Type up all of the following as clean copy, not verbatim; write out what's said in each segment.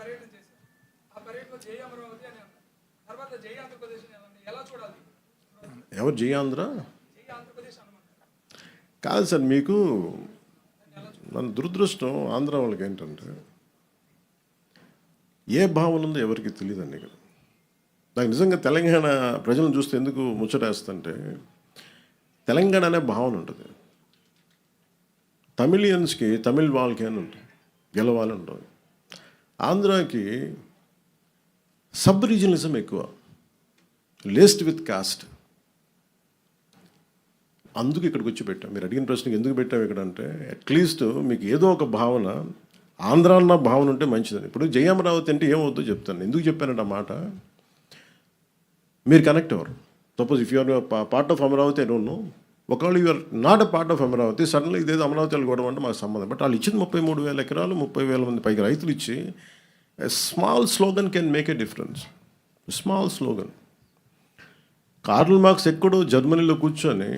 పర్యటన చేశారు. ఆ పర్యటనలో జై అమరావతి అని అన్నారు. తర్వాత జై ఆంధ్రప్రదేశ్ ఎలా చూడాలి? ఎవరు జై ఆంధ్ర? జై ఆంధ్రప్రదేశ్ అనమాట. కాదు సార్, మీకు మన దురదృష్టం ఆంధ్ర వాళ్ళకి ఏంటంటే ఏ భావన ఉందో ఎవరికి తెలియదండి. ఇక్కడ నాకు నిజంగా తెలంగాణ ప్రజలను చూస్తే ఎందుకు ముచ్చటేస్తుంటే తెలంగాణ అనే భావన ఉంటుంది. తమిళియన్స్కి తమిళ్ వాళ్ళకి అని ఉంటుంది, గెలవాలి ఉంటుంది. ఆంధ్రాకి సబ్ రీజనలిజం ఎక్కువ, లేస్డ్ విత్ కాస్ట్. అందుకు ఇక్కడికి వచ్చి పెట్టాం. మీరు అడిగిన ప్రశ్నకి ఎందుకు పెట్టాం ఇక్కడ అంటే అట్లీస్ట్ మీకు ఏదో ఒక భావన, ఆంధ్ర అన్న భావన ఉంటే మంచిదని. ఇప్పుడు జై అమరావతి అంటే ఏమవుతుందో చెప్తాను. ఎందుకు చెప్పానంటే ఆ మాట, మీరు కనెక్ట్ అవ్వరు. Suppose if you are part of Amaravati I don't know, ఒకవేళ you are not a part of Amaravati, suddenly ఇదేదో అమరావతి వెళ్ళిపోవడం అంటే మాకు సంబంధం. బట్ వాళ్ళు ఇచ్చింది 33,000 ఎకరాలు, 30,000 మంది పైకి రైతులు ఇచ్చి small slogan can make a difference. Small slogan. Karl Marx ఎక్కడో జర్మనీలో కూర్చొని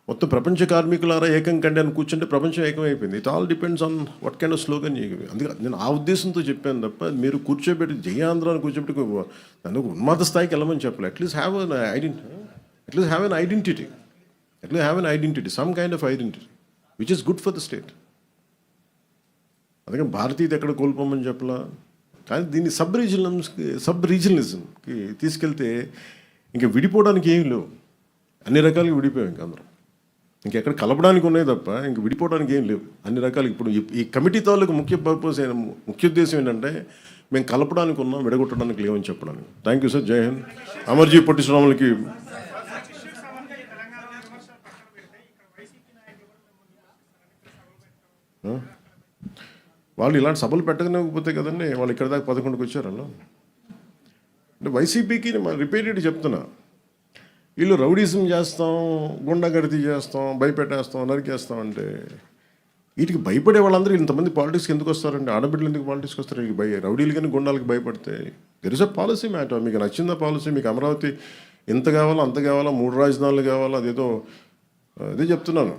మొత్తం ప్రపంచ కార్మికులారా ఏకం కండి అని కూర్చుంటే ప్రపంచం ఏకమైపోయింది. It all depends on what kind of slogan. అందుకే నేను ఆ ఉద్దేశంతో చెప్పాను తప్ప మీరు కూర్చోబెట్టి జై ఆంధ్ర అని కూర్చోబెట్టి నన్ను ఉన్నత స్థాయికి వెళ్ళమని చెప్పాలి. At least have an identity, at least have an identity, some kind of identity which is good for the state. అందుకని భారతీయత ఎక్కడ కోల్పోమని చెప్పలా. కానీ దీన్ని సబ్ రీజనలిజంకి తీసుకెళ్తే ఇంకా విడిపోవడానికి ఏమి లేవు. అన్ని రకాలుగా విడిపోయాం ఇంకా అందరం. ఇంకెక్కడ కలపడానికి ఉన్నాయి తప్ప ఇంక విడిపోవడానికి ఏం లేవు. అన్ని రకాలు. ఇప్పుడు ఈ కమిటీ తాలూకు ముఖ్య ఉద్దేశం ఏంటంటే మేము కలపడానికి ఉన్నాం, విడగొట్టడానికి లేవని చెప్పడానికి. Thank you sir. జై హింద్. అమర్జీ పొట్టి శ్రీరాములకి వాళ్ళు ఇలాంటి సభలు పెట్టకపోతే కదండి వాళ్ళు ఇక్కడ దాకా 11కి వచ్చారు. అలా అంటే వైసీపీకి రిపీటెడ్ చెప్తున్నా, వీళ్ళు రౌడీజం చేస్తాం, గుండాగర్దీ చేస్తాం, భయపెట్టేస్తాం, నరికేస్తాం అంటే వీటికి భయపడే వాళ్ళందరూ ఇంతమంది పాలిటిక్స్కి ఎందుకు వస్తారండి? ఆడబిడ్డలు ఎందుకు పాలిటిక్స్కి వస్తారు? రౌడీలు కానీ గుండాలకి భయపడితే there is a policy matter. మీకు నచ్చిందా పాలసీ? మీకు అమరావతి ఎంత కావాలో అంత కావాలా, 3 రాజధానులు కావాలా, అదేదో అదే చెప్తున్నాను.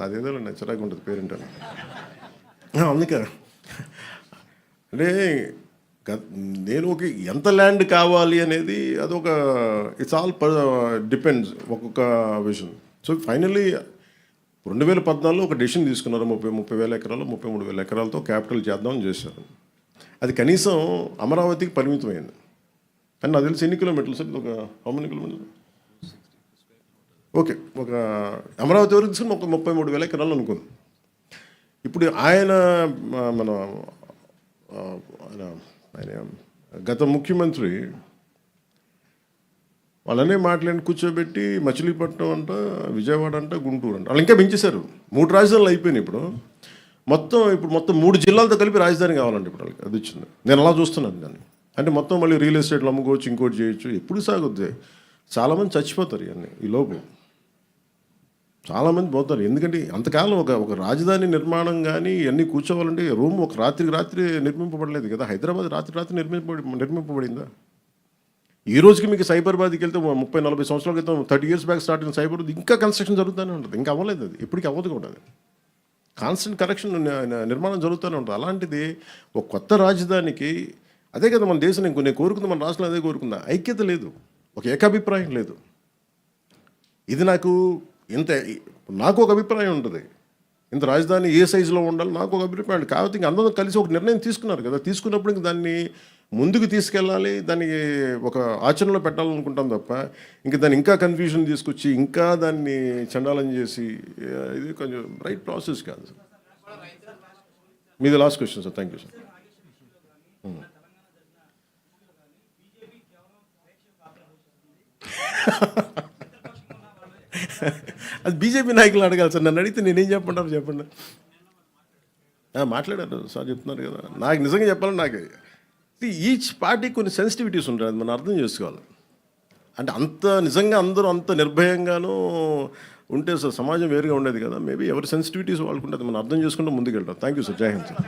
అదేదో నచ్చరాగా ఉంటుంది పేరెంట్. అందుకే అంటే నేను ఒక ఎంత ల్యాండ్ కావాలి అనేది అదొక ఇట్స్ ఆల్ డిపెండ్స్ ఒక్కొక్క విషయం. సో ఫైనల్లీ 2014లో ఒక డెసిషన్ తీసుకున్నారు. 30,000 ఎకరాలు 33,000 ఎకరాలతో క్యాపిటల్ చేద్దామని చేశారు. అది కనీసం అమరావతికి పరిమితమైంది. అండ్ నాకు తెలిసి ఎన్ని కిలోమీటర్లు సార్? ఒక హౌ మెనీ కిలోమీటర్లు? ఓకే, ఒక అమరావతి వరకు తీసుకుని ఒక 33,000 ఎకరాలు అనుకుంది. ఇప్పుడు ఆయన గత ముఖ్యమంత్రి వాళ్ళనే మాట్లాడి కూర్చోబెట్టి మచిలీపట్నం అంట, విజయవాడ అంట, గుంటూరు అంట, వాళ్ళు ఇంకా పెంచేశారు. 3 రాజధానులు అయిపోయినాయి. ఇప్పుడు మొత్తం 3 జిల్లాలతో కలిపి రాజధాని కావాలంటే ఇప్పుడు వాళ్ళకి అది వచ్చింది. నేను అలా చూస్తున్నాను దాన్ని. అంటే మొత్తం మళ్ళీ రియల్ ఎస్టేట్లు అమ్ముకోవచ్చు, ఇంకోటి చేయొచ్చు. ఎప్పుడు సాగుద్ది? చాలామంది చచ్చిపోతారు ఇవన్నీ ఈ లోపు. చాలామంది పోతారు. ఎందుకంటే అంతకాలం ఒక రాజధాని నిర్మాణం కానీ ఇవన్నీ కూర్చోవాలంటే రూమ్ ఒక రాత్రి నిర్మింపబడలేదు కదా. హైదరాబాద్ రాత్రి నిర్మింపబడిందా? ఈ రోజుకి మీకు సైబరాబాద్కి వెళ్తే 30-40 సంవత్సరాల క్రితం 30 years బ్యాక్ స్టార్ట్ అయిన సైబరాబాద్ ఇంకా కన్స్ట్రక్షన్ జరుగుతూనే ఉంటుంది. ఇంకా అవ్వలేదు, అది ఎప్పటికీ అవ్వదు కూడా. అది కాన్స్టెంట్ కరెక్షన్ నిర్మాణం జరుగుతూనే ఉంటుంది. అలాంటిది ఒక కొత్త రాజధానికి అదే కదా మన దేశం. నేను కోరుకుంది, మన రాష్ట్రంలో అదే కోరుకుందా. ఐక్యత లేదు, ఒక ఏకాభిప్రాయం లేదు. ఇది నాకు ఒక అభిప్రాయం ఉంటుంది. ఇంత రాజధాని ఏ సైజులో ఉండాలి నాకు ఒక అభిప్రాయం. కాబట్టి ఇంక అందరూ కలిసి ఒక నిర్ణయం తీసుకున్నారు కదా. తీసుకున్నప్పుడు ఇంక దాన్ని ముందుకు తీసుకెళ్ళాలి, దాన్ని ఒక ఆచరణలో పెట్టాలనుకుంటాం తప్ప ఇంక దాన్ని ఇంకా కన్ఫ్యూజన్ తీసుకొచ్చి ఇంకా దాన్ని చండాలం చేసి ఇది కొంచెం రైట్ ప్రాసెస్ కాదు సార్. మీది last question sir. Thank you sir. అది బీజేపీ నాయకులు అడగాలి సార్. నన్ను అడిగితే నేనేం చెప్పండి. మాట్లాడారు సార్, చెప్తున్నారు కదా. నాకు నిజంగా చెప్పాలని నాకు ఈచ్ పార్టీ కొన్ని సెన్సిటివిటీస్ ఉంటాయి, అది మనం అర్థం చేసుకోవాలి. అంటే నిజంగా అందరూ అంత నిర్భయంగానూ ఉంటే సార్ సమాజం వేరుగా ఉండేది కదా. మేబీ ఎవరి సెన్సిటివిటీస్ వాళ్ళకు ఉంటుంది, మనం అర్థం చేసుకుంటే ముందుకు వెళ్తాం. Thank you sir. జై హింద్ సార్.